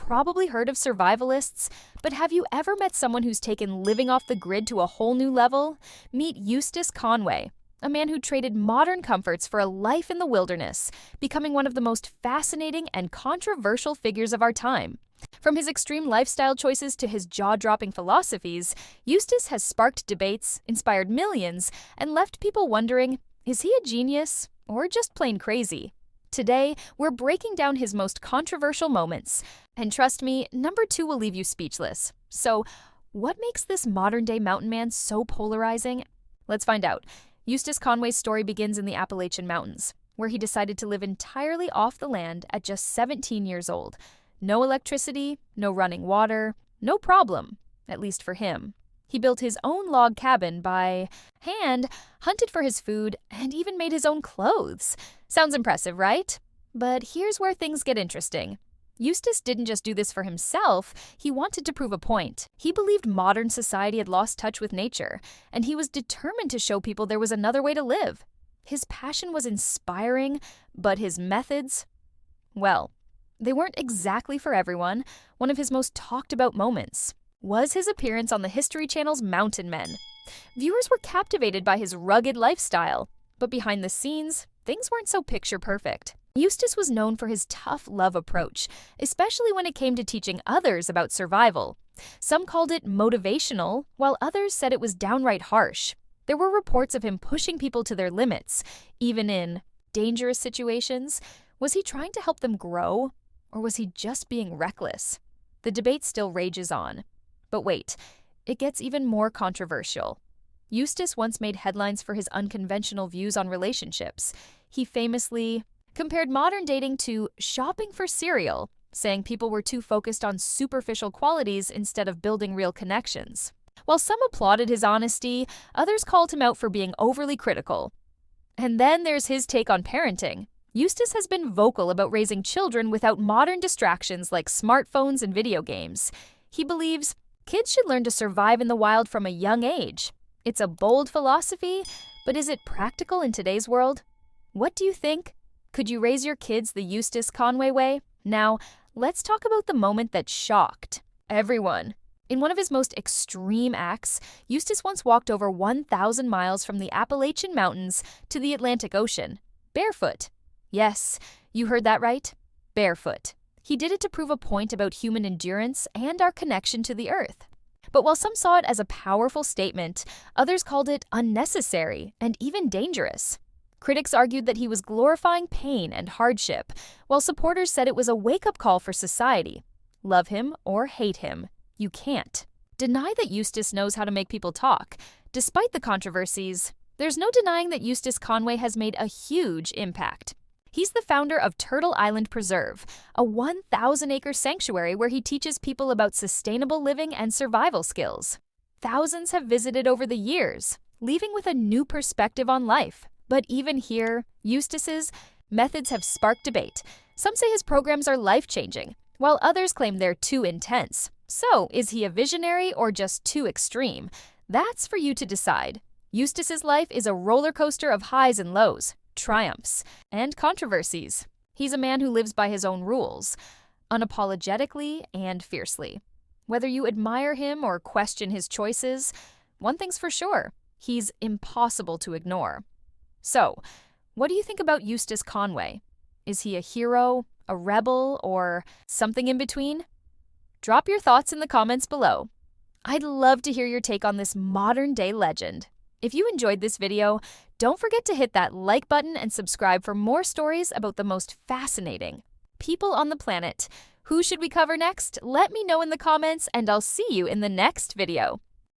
probably heard of survivalists, but have you ever met someone who's taken living off the grid to a whole new level? Meet Eustace Conway, a man who traded modern comforts for a life in the wilderness, becoming one of the most fascinating and controversial figures of our time. From his extreme lifestyle choices to his jaw-dropping philosophies, Eustace has sparked debates, inspired millions, and left people wondering, is he a genius or just plain crazy? Today, we're breaking down his most controversial moments, and trust me, number 2 will leave you speechless. So, what makes this modern-day mountain man so polarizing? Let's find out. Eustace Conway's story begins in the Appalachian Mountains, where he decided to live entirely off the land at just 17 years old. No electricity, no running water, no problem, at least for him. He built his own log cabin by hand, hunted for his food, and even made his own clothes. Sounds impressive, right? But here's where things get interesting. Eustace didn't just do this for himself, he wanted to prove a point. He believed modern society had lost touch with nature, and he was determined to show people there was another way to live. His passion was inspiring, but his methods, well, they weren't exactly for everyone. One of his most talked about moments was his appearance on the History Channel's Mountain Men. Viewers were captivated by his rugged lifestyle, but behind the scenes, things weren't so picture perfect. Eustace was known for his tough love approach, especially when it came to teaching others about survival. Some called it motivational, while others said it was downright harsh. There were reports of him pushing people to their limits, even in dangerous situations. Was he trying to help them grow, or was he just being reckless? The debate still rages on. But wait, it gets even more controversial. Eustace once made headlines for his unconventional views on relationships. He famously compared modern dating to shopping for cereal, saying people were too focused on superficial qualities instead of building real connections. While some applauded his honesty, others called him out for being overly critical. And then there's his take on parenting. Eustace has been vocal about raising children without modern distractions like smartphones and video games. He believes kids should learn to survive in the wild from a young age. It's a bold philosophy, but is it practical in today's world? What do you think? Could you raise your kids the Eustace Conway way? Now, let's talk about the moment that shocked everyone. In one of his most extreme acts, Eustace once walked over 1,000 miles from the Appalachian Mountains to the Atlantic Ocean, barefoot. Yes, you heard that right. Barefoot. He did it to prove a point about human endurance and our connection to the earth. But while some saw it as a powerful statement, others called it unnecessary and even dangerous. Critics argued that he was glorifying pain and hardship, while supporters said it was a wake-up call for society. Love him or hate him, you can't deny that Eustace knows how to make people talk. Despite the controversies, there's no denying that Eustace Conway has made a huge impact. He's the founder of Turtle Island Preserve, a 1,000-acre sanctuary where he teaches people about sustainable living and survival skills. Thousands have visited over the years, leaving with a new perspective on life. But even here, Eustace's methods have sparked debate. Some say his programs are life-changing, while others claim they're too intense. So, is he a visionary or just too extreme? That's for you to decide. Eustace's life is a roller coaster of highs and lows, triumphs, and controversies. He's a man who lives by his own rules, unapologetically and fiercely. Whether you admire him or question his choices, one thing's for sure, he's impossible to ignore. So, what do you think about Eustace Conway? Is he a hero, a rebel, or something in between? Drop your thoughts in the comments below. I'd love to hear your take on this modern-day legend. If you enjoyed this video, don't forget to hit that like button and subscribe for more stories about the most fascinating people on the planet. Who should we cover next? Let me know in the comments, and I'll see you in the next video.